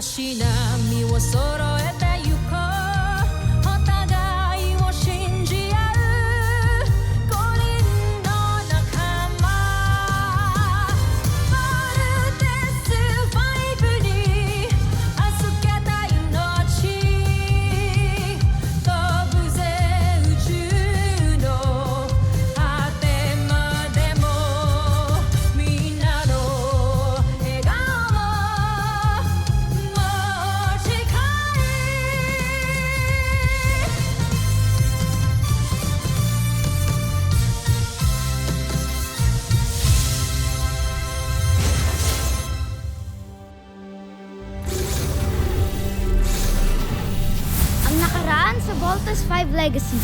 足並みを揃えてゆこうお互いを信じ合う五人の仲間まるでスファイブに預けた命飛ぶぜ宇宙の果てまでもみんなの笑顔もAng nakaraan sa Voltas 5 Legacy.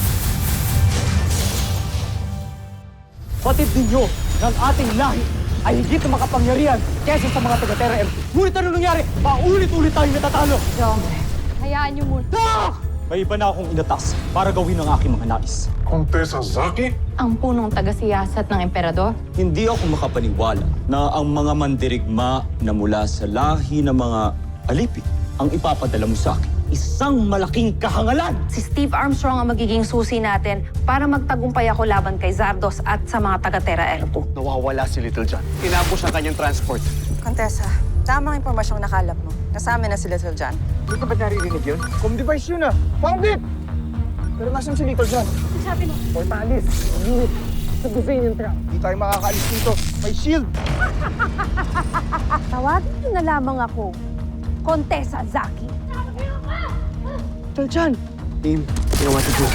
Batid ninyo ng ating lahi ay higit na makapangyarihan kesa sa mga taga-Terra M. Ngunit ano nangyari? Paulit-ulit tayong natatalo. Hombre, hayaan niyo muna. Ah! May iba na akong inatas para gawin ang aking mga nais. Kontesa Zaki? Ang punong taga-siyasat ng emperador? Hindi ako makapaniwala na ang mga mandirigma na mula sa lahi ng mga alipin ang ipapadala mo sa akin. Isang malaking kahangalan! Si Steve Armstrong ang magiging susi natin para magtagumpay ako laban kay Zardos at sa mga taga-Terra L2. Nawawala si Little John. Tinapos ang kanyang transport. Contessa, tamang impormasyong nakalap mo. Kasama na si Little John. Hindi ka ba naririnig yun? Home device yun ah! Found it! Pero nasan si Little John? Ano sabi mo? Portalis, unit, sa Brazilian truck. Hindi tayo makakaalis dito. May shield! Tawagin niyo na lamang ako, Kontesa Zaki. Little John! Team, you know what to do.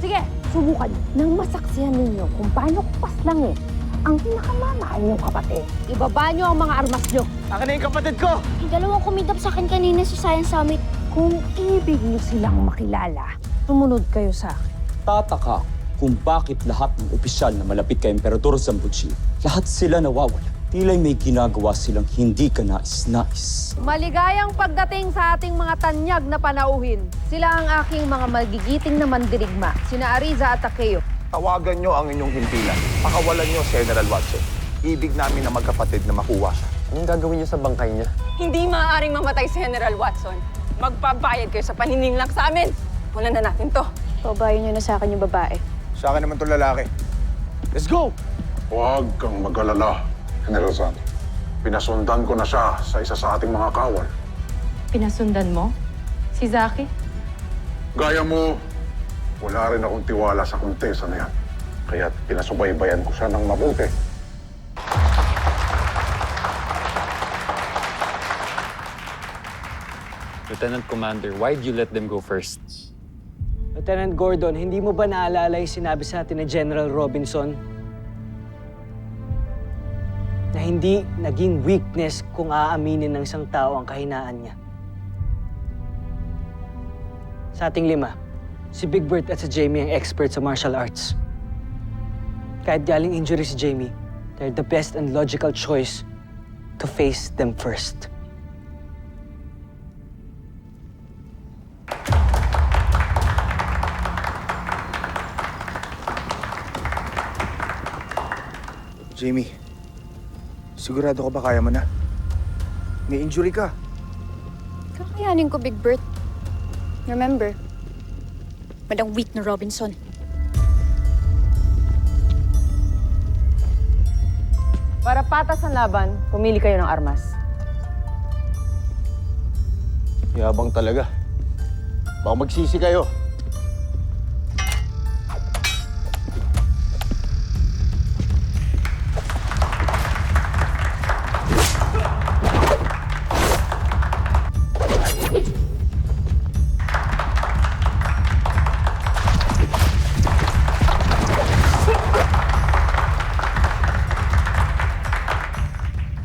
Sige, subukan niyo. Nang masaksihan ninyo kung paano kupas lang ang pinakamamahal niyong kapatid. Ibaba niyo ang mga armas niyo. Akin na yung kapatid ko! Yung dalawang kumidap sa akin kanina sa Science Summit. Kung ibig niyo silang makilala, sumunod kayo sa akin. Tataka kung bakit lahat ng opisyal na malapit kay Emperador Zambuchi, lahat sila nawawala. Tila'y may ginagawa silang hindi ka nais-nais. Maligayang pagdating sa ating mga tanyag na panauhin. Sila ang aking mga magigiting na mandirigma, sina Ariza at Takeo. Tawagan nyo ang inyong himpilan. Pakawalan nyo si General Watson. Ibig namin na magkapatid na makuha siya. Anong gagawin niyo sa bangkay niya? Hindi maaaring mamatay si General Watson. Magpabayad kayo sa panininglang sa amin. Wala na natin to. Pabayan niyo na sa akin yung babae. Sa akin naman itong lalaki. Let's go! Huwag kang mag-alala, General Zan. Pinasundan ko na siya sa isa sa ating mga kawal. Pinasundan mo? Si Zaki? Gaya mo, wala rin akong tiwala sa kontesa na yan. Kaya't pinasubaybayan ko siya ng mabuti. Lieutenant Commander, why'd you let them go first? Lieutenant Gordon, hindi mo ba naalala yung sinabi sa atin ni General Robinson? Na hindi naging weakness kung aaminin ng isang tao ang kahinaan niya. Sa ating lima, si Big Bird at si Jamie ang expert sa martial arts. Kahit galing injury si Jamie, they're the best and logical choice to face them first. Jamie, sigurado ka ba kaya mo na? May injury ka. Kakayanin ko, Big Bird. Remember, walang weak na Robinson. Para patas ang laban, pumili kayo ng armas. Yabang talaga. Baka magsisi kayo.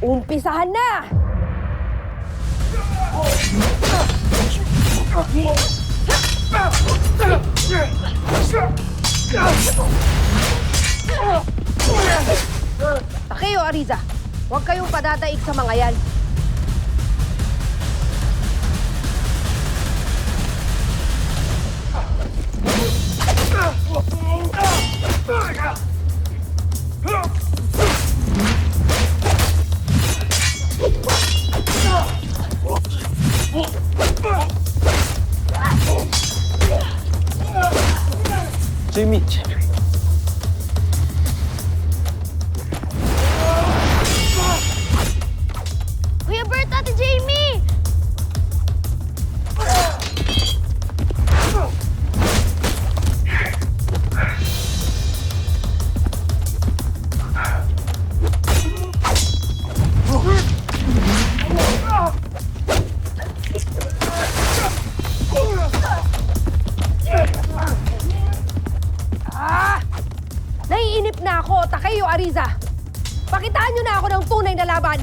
Umpisahan na! Takeo, Ariza, huwag kayong padadaig sa mga yan. Jamie! Kuya Bert, Ate Jamie! Naiinip na ako, Takeo Ariza. Pakitaan niyo na ako ng tunay na laban.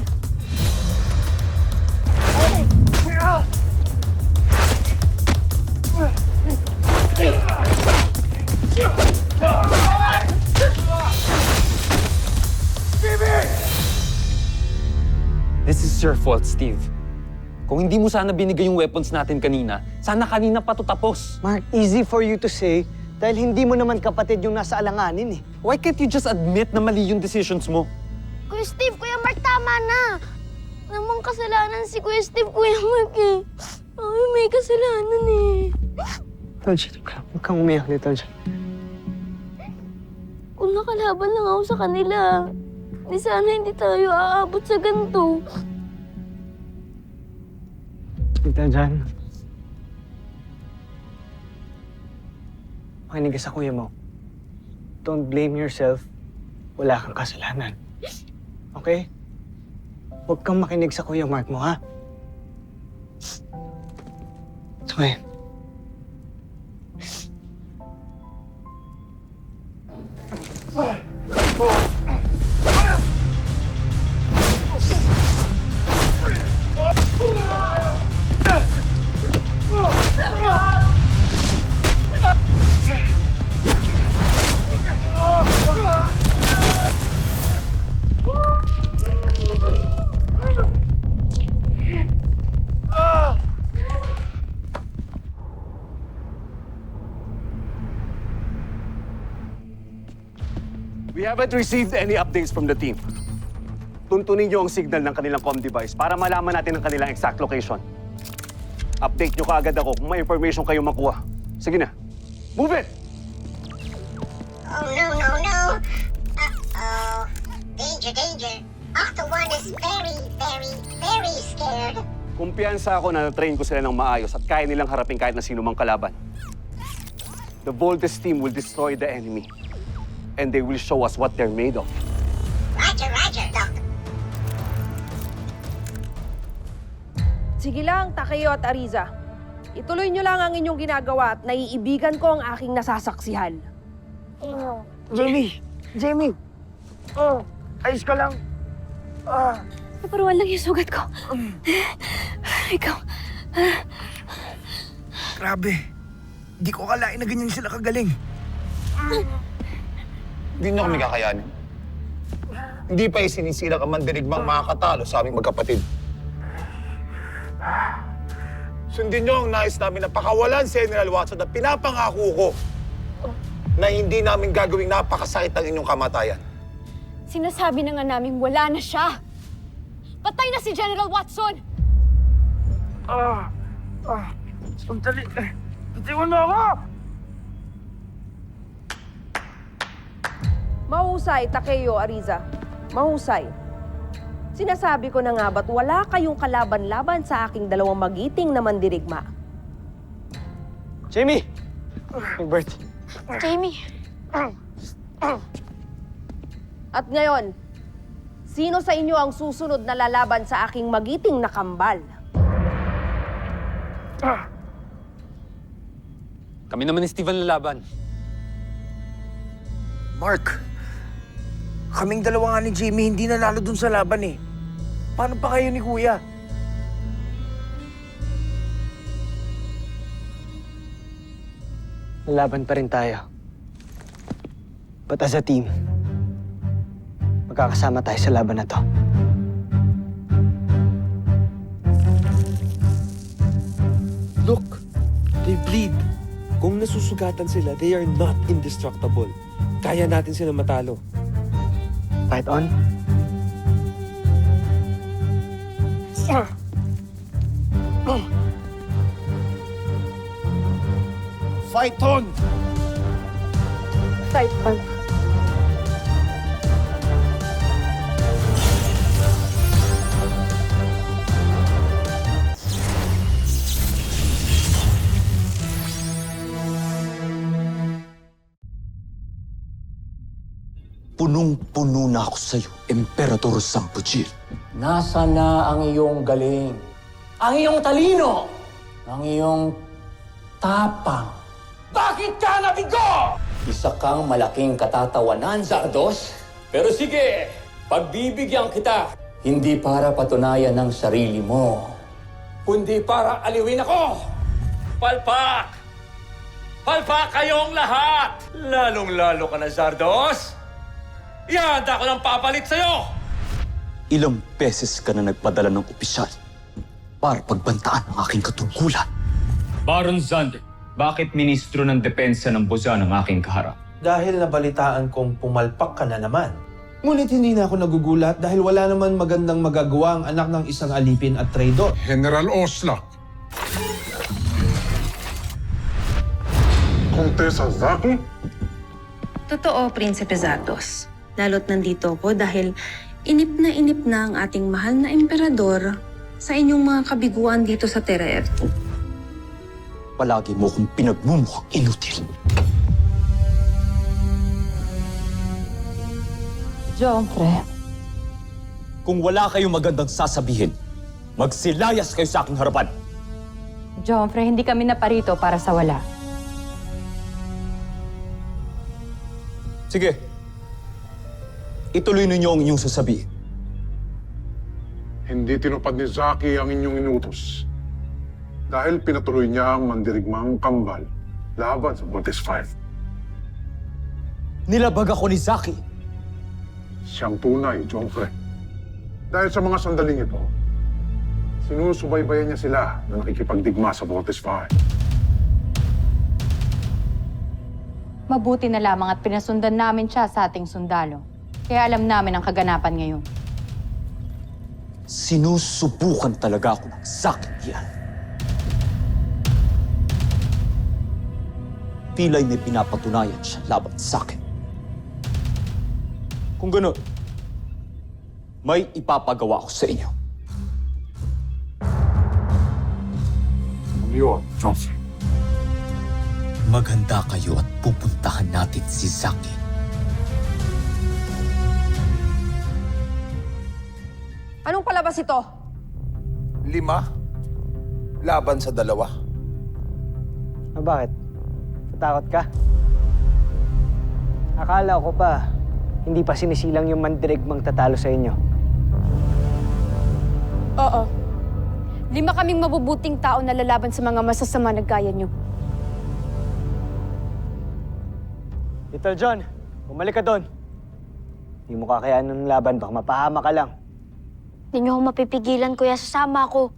This is your fault, Steve. Kung hindi mo sana binigay yung weapons natin kanina, sana kanina pa to tapos. Mark, easy for you to say dahil hindi mo naman kapatid yung nasa alanganin eh. Why can't you just admit na mali yung decisions mo? Kuya Steve, Kuya Mark, tama na. Namang kasalanan si Kuya Steve, Kuya Mark eh. Ay, may kasalanan eh. Tolja, huwag kang umiyak ni Tolja. Kung nakalaban lang ako sa kanila, di sana hindi tayo aabot sa ganito. Tita Jan. Makinig ka sa kuya mo. Don't blame yourself. Wala kang kasalanan. Okay? Huwag kang makinig sa kuya Mark mo, ha? Okay. We haven't received any updates from the team. Tuntunin niyo ang signal ng kanilang comm device para malaman natin ang kanilang exact location. Update niyo kaagad ako kung may information kayo makuha. Sige na. Move it! Oh, no. Uh-oh. Danger. Octo One is very scared. Kumpiyansa ako na na-train ko sila ng maayos at kaya nilang harapin kahit na sino mang kalaban. The Voltes team will destroy the enemy. And they will show us what they're made of. Roger, Doc. Sige lang, Takeo at Ariza. Ituloy niyo lang ang inyong ginagawa at naiibigan ko ang aking nasasaksihan. Jamie! Ayos ka lang. Naparuan lang yung sugat ko. Ikaw. Grabe. Hindi ko akalain na ganyan sila kagaling. Hindi niyo kami kakayanin. Hindi pa isinisila ka mandirigmang makakatalo sa aming magkapatid. Sundin niyo ang nais namin na pakawalan si General Watson at pinapangako ko na hindi namin gagawing napakasakit ang inyong kamatayan. Sinasabi na nga namin wala na siya. Patay na si General Watson! Sandali. Bitiwan mo ako! Mahusay, Takeo Ariza. Mahusay. Sinasabi ko na nga ba't wala kayong kalaban-laban sa aking dalawang magiting na mandirigma? Jamie! Bert. Jamie. At ngayon, sino sa inyo ang susunod na lalaban sa aking magiting na kambal? Kami naman ni Steve ang lalaban. Mark, kaming dalawa nga ni Jamie hindi nanalo dun sa laban eh. Paano pa kayo ni Kuya? Lalaban pa rin tayo. But as a team, magkakasama tayo sa laban na to. Look, they bleed. Kung nasusugatan sila, they are not indestructible. Kaya natin sila matalo. Fight on? Fight on! Type 5. Punong-puno na ako sa'yo, Emperador Sampujil. Nasaan na ang iyong galing? Ang iyong talino? Ang iyong tapang? Bakit ka nabigo? Isa kang malaking katatawanan, Zardos. Pero sige, pagbibigyan kita. Hindi para patunayan ng sarili mo, kundi para aliwin ako. Palpak! Palpak kayong lahat! Lalong-lalo ka na, Zardos. Ihanda ko ng papalit sa'yo! Ilang beses ka na nagpadala ng opisyal para pagbantaan ang aking katungkulan. Baron Zand, bakit ministro ng depensa ng Buzan ang aking kaharap? Dahil nabalitaan kong pumalpak ka na naman. Ngunit hindi na ako nagugulat dahil wala naman magandang magagawa ang anak ng isang alipin at traidor. General Oslak. Contessa Zaki? Totoo, Prinsipe Zardos. Lalo't nandito ko dahil inip na ang ating mahal na emperador sa inyong mga kabiguan dito sa Terra Erto. Palagi mo kong pinagmumukhang inutil. Joffre. Kung wala kayong magandang sasabihin, magsilayas kayo sa aking harapan. Joffre, hindi kami naparito para sa wala. Sige. Ituloy ninyo ang inyong sasabihin. Hindi tinupad ni Zaki ang inyong inutos. Dahil pinatuloy niya ang mandirigmang kambal laban sa Voltes 5. Nilabag ako ni Zaki. Siyang tunay, Joffre. Dahil sa mga sandaling ito, sinusubaybayan niya sila na nakikipagdigma sa Voltes 5. Mabuti na lamang at pinasundan namin siya sa ating sundalo. Kaya alam namin ang kaganapan ngayon. Sinusubukan talaga ako ng sakit yan. Pila'y may pinapatunayan siya laban sa akin. Kung gano'n, may ipapagawa ko sa inyo. Ano yun, Joffre? Maghanda kayo at pupuntahan natin si Zaki. Anong palabas ito? 5? Laban sa 2? Bakit? Natakot ka? Akala ko pa, hindi pa sinisilang yung mandirigmang tatalo sa inyo. Oo. 5 kaming mabubuting tao na lalaban sa mga masasama na gaya nyo. Little John, bumalik ka doon. Hindi mo kakayanan ng laban, baka mapahama ka lang. Hindi niyo ako mapipigilan, kuya. Sasama ako.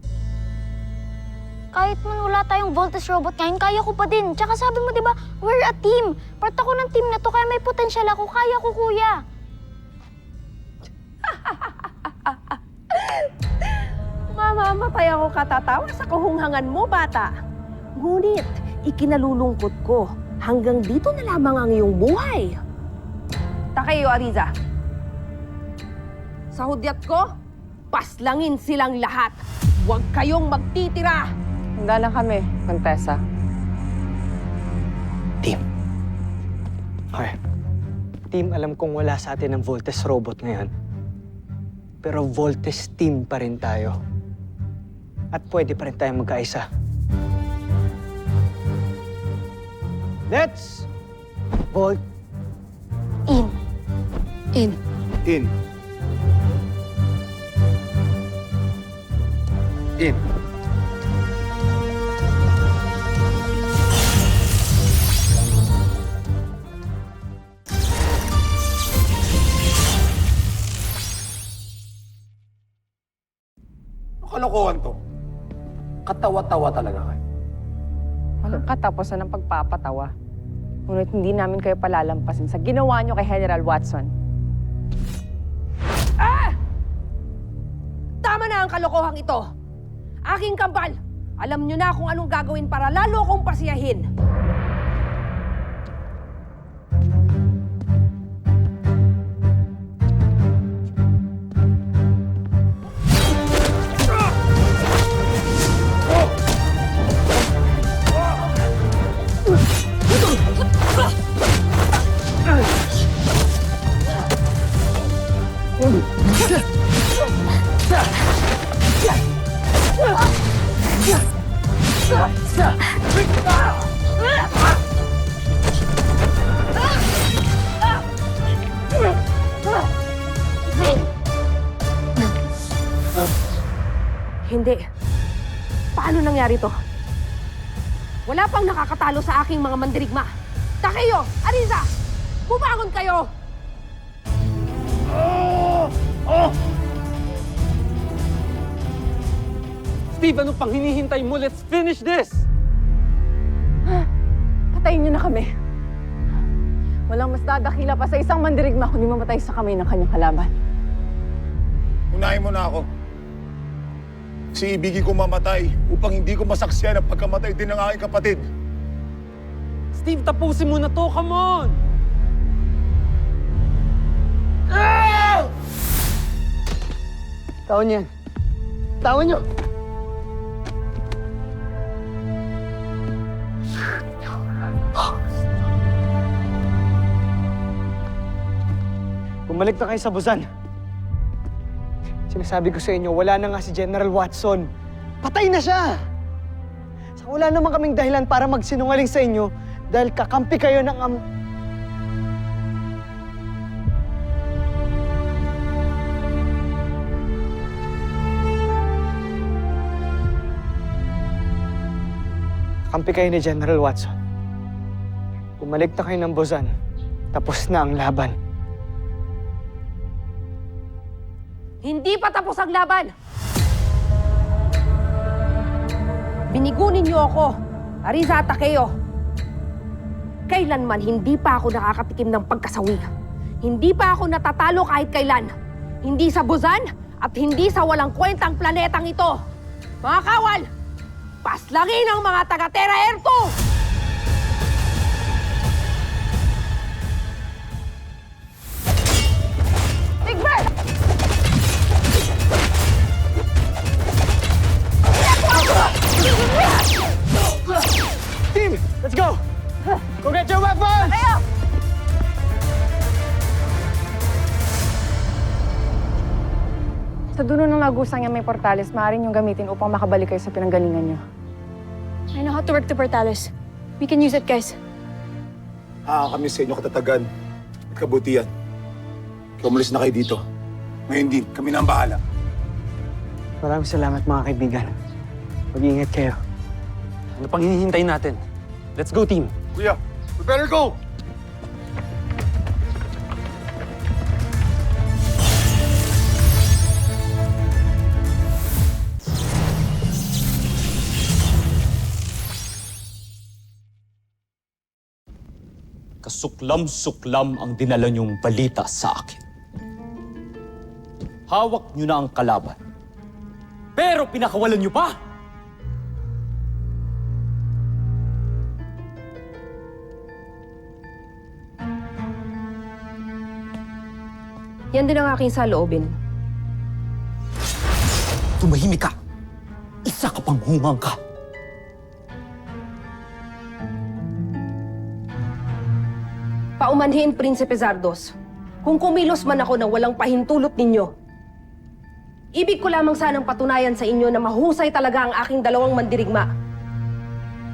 Kahit man wala tayong Voltes robot ngayon, kaya ko pa din. Tsaka sabi mo, di ba, we're a team. Part ako ng team na to, kaya may potensyal ako. Kaya ko, kuya. Mamamatay ako katatawa sa kahunghangan mo, bata. Ngunit, ikinalulungkot ko. Hanggang dito na lamang ang iyong buhay. Takayo, Ariza. Sa hudyat ko, paslangin silang lahat. Huwag kayong magtitira. Handa na kami, Contessa. Team. Okay. Team, alam kong wala sa atin ang Voltes robot ngayon. Pero Voltes team pa rin tayo. At pwede pa rin tayong magkaisa. Let's Volt In. in. In. In. Kalokohan to. Katawa-tawa talaga kayo. Walang katapusan ng pagpapatawa. Ngunit hindi namin kayo palalampasin sa ginawa nyo kay General Watson. Tama na ang kalokohang ito. Aking kambal, alam nyo na kung anong gagawin para lalo kong pasiyahin. Hindi. Paano nangyari to? Wala pang nakakatalo sa aking mga mandirigma. Takeo! Ariza! Bumangon kayo! Steve, ano pang hinihintay mo? Let's finish this! Patayin niyo na kami. Walang mas dadakila pa sa isang mandirigma kundi mamatay sa kamay ng kanyang kalaban. Unahin mo na ako. Si ibigin ko mamatay upang hindi ko masaksiyan ang pagkamatay din ng aking kapatid. Steve, tapusin mo na to! Come on! Tawon yan. Tawon nyo! Bumalik na kayo sa Busan. Sinasabi ko sa inyo, wala na nga si General Watson. Patay na siya! Saka wala naman kaming dahilan para magsinungaling sa inyo dahil kakampi kayo ng Kampi kayo ni General Watson. Bumalik na kayo ng Busan. Tapos na ang laban. Hindi pa tapos ang laban! Binigunin niyo ako, Ariza at Takeo. Kailanman hindi pa ako nakakatikim ng pagkasawi. Hindi pa ako natatalo kahit kailan. Hindi sa Busan at hindi sa walang kwentang planetang ito. Mga kawal, paslangin ang mga taga-Terra Air 2! Big Bird! Team, let's go! Go get your weapons! Tayo! Sa dulo ng lagusang niya may portales, maaaring yung gamitin upang makabalik kayo sa pinanggalingan niyo. I know how to work the portales. We can use it, guys. Kami sa inyo katatagan at kabutihan. Kaya umalis na kayo dito. Ngayon din, kami na ang bahala. Maraming salamat mga kaibigan. Mag-iingat kayo. Ano pang hinihintay natin? Let's go, team! Kuya, we better go! Kasuklam-suklam ang dinala niyong balita sa akin. Hawak niyo na ang kalaban. Pero pinakawalan niyo pa! Yan din ang aking saloobin. Tumahimik ka! Isa ka pang hungang ka! Paumanhin, Prinsipe Zardos. Kung kumilos man ako nang walang pahintulot ninyo, ibig ko lamang sanang patunayan sa inyo na mahusay talaga ang aking dalawang mandirigma.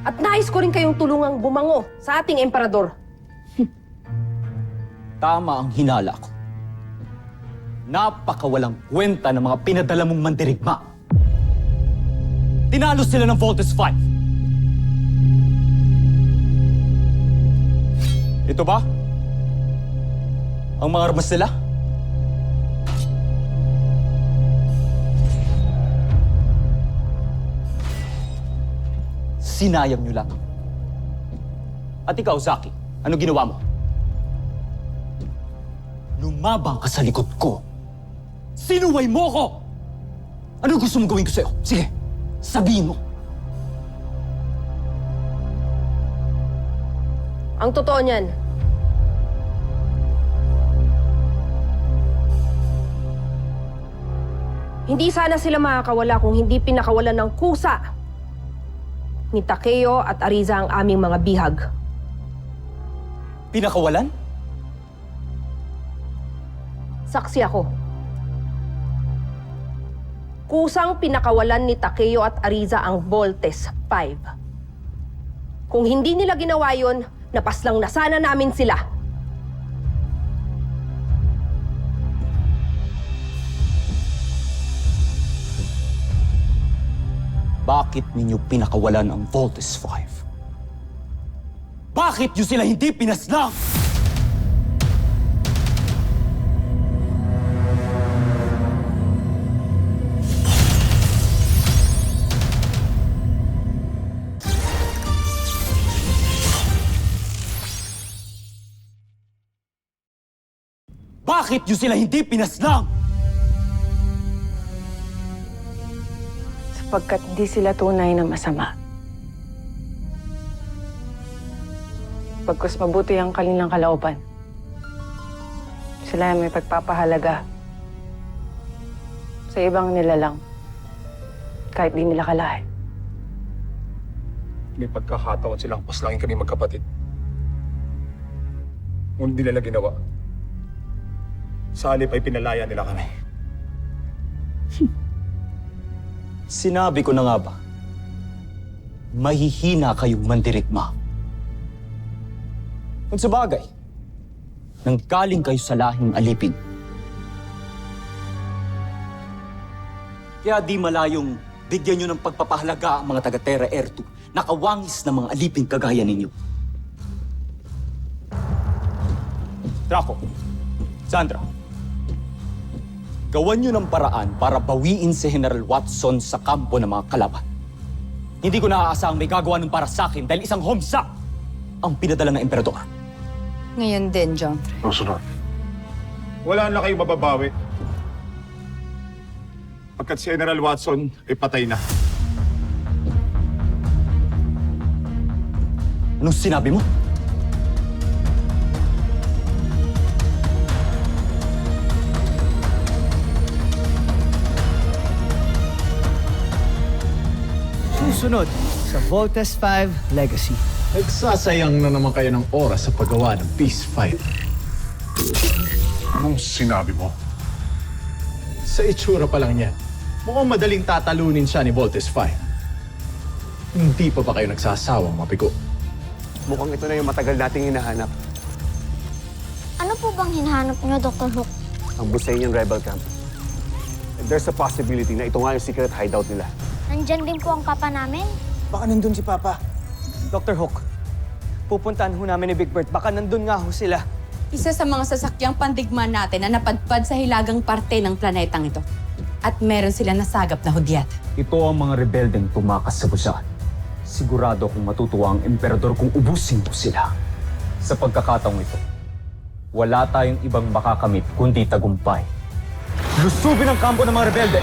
At nais ko rin kayong tulungang bumango sa ating emperador. Tama ang hinala ko. Napakawalang kwenta ng mga pinadala mong mandirigma. Tinalo sila ng Voltes 5. Ito ba? Ang mga armas nila? Sinayang nyo lang. At ikaw, Zaki, ano ginawa mo? Lumabang ka sa likod ko. Sinuway mo ko! Ano gusto mong gawin ko sa'yo? Sige, sabihin mo. Ang totoo niyan, hindi sana sila makakawala kung hindi pinakawalan ng kusa ni Takeo at Ariza ang aming mga bihag. Pinakawalan? Saksi ako. Kusang pinakawalan ni Takeo at Ariza ang Voltes 5. Kung hindi nila ginawa yon, napaslang na sana namin sila. Bakit ninyo pinakawalan ang Voltes 5? Bakit nyo sila hindi pinaslang? Bakit nyo sila hindi pinaslang? Sapagkat di sila tunay na masama. Pagkus mabuti ang kanilang kalooban. Sila ay may pagpapahalaga sa ibang nilalang, kahit di nila kalahin. May pagkakataon silang paslangin kami magkapatid. Ngunit di nila ginawa. Sa halip ay pinalaya nila kami. Sinabi ko na nga ba, mahihina kayong mandirigma. Kung sa bagay, nanggaling kayo sa lahing alipin. Kaya di malayong bigyan nyo ng pagpapahalaga ang mga taga-Terra Air 2, nakawangis na mga alipin kagaya ninyo. Draco, Sandra, gawan nyo ng paraan para bawiin si General Watson sa kampo ng mga kalaban. Hindi ko naaasahang may gagawa nun para sa akin dahil isang homsa ang pinadala ng emperador. Ngayon din, John. Susunod. Wala na kayong mababawi. Pagkat si General Watson ay patay na. Anong sinabi mo? Susunod sa Voltes 5 Legacy. Nagsasayang na naman kayo ng oras sa paggawa ng Peace Fighter. Anong sinabi mo? Sa itsura pa lang yan, mukhang madaling tatalunin siya ni Voltes 5. Hindi pa ba kayo nagsasawang mapigo? Mukhang ito na yung matagal nating hinahanap. Ano po bang hinahanap niyo, Dr. Hook? Ang Busanian Rebel Camp. And there's a possibility na ito nga yung secret hideout nila. Nandyan din po ang papa namin. Baka nandun si Papa. Dr. Hook, pupuntahan ho namin ni Big Bird. Baka nandun nga ho sila. Isa sa mga sasakyang pandigma natin na napadpad sa hilagang parte ng planetang ito. At meron sila nasagap na hudyat. Ito ang mga rebeldeng tumakas sa Busan. Sigurado kung matutuwa ang emperador kung ubusin mo sila. Sa pagkakataong ito, wala tayong ibang makakamit kundi tagumpay. Lusubin ang kampo ng mga rebelde!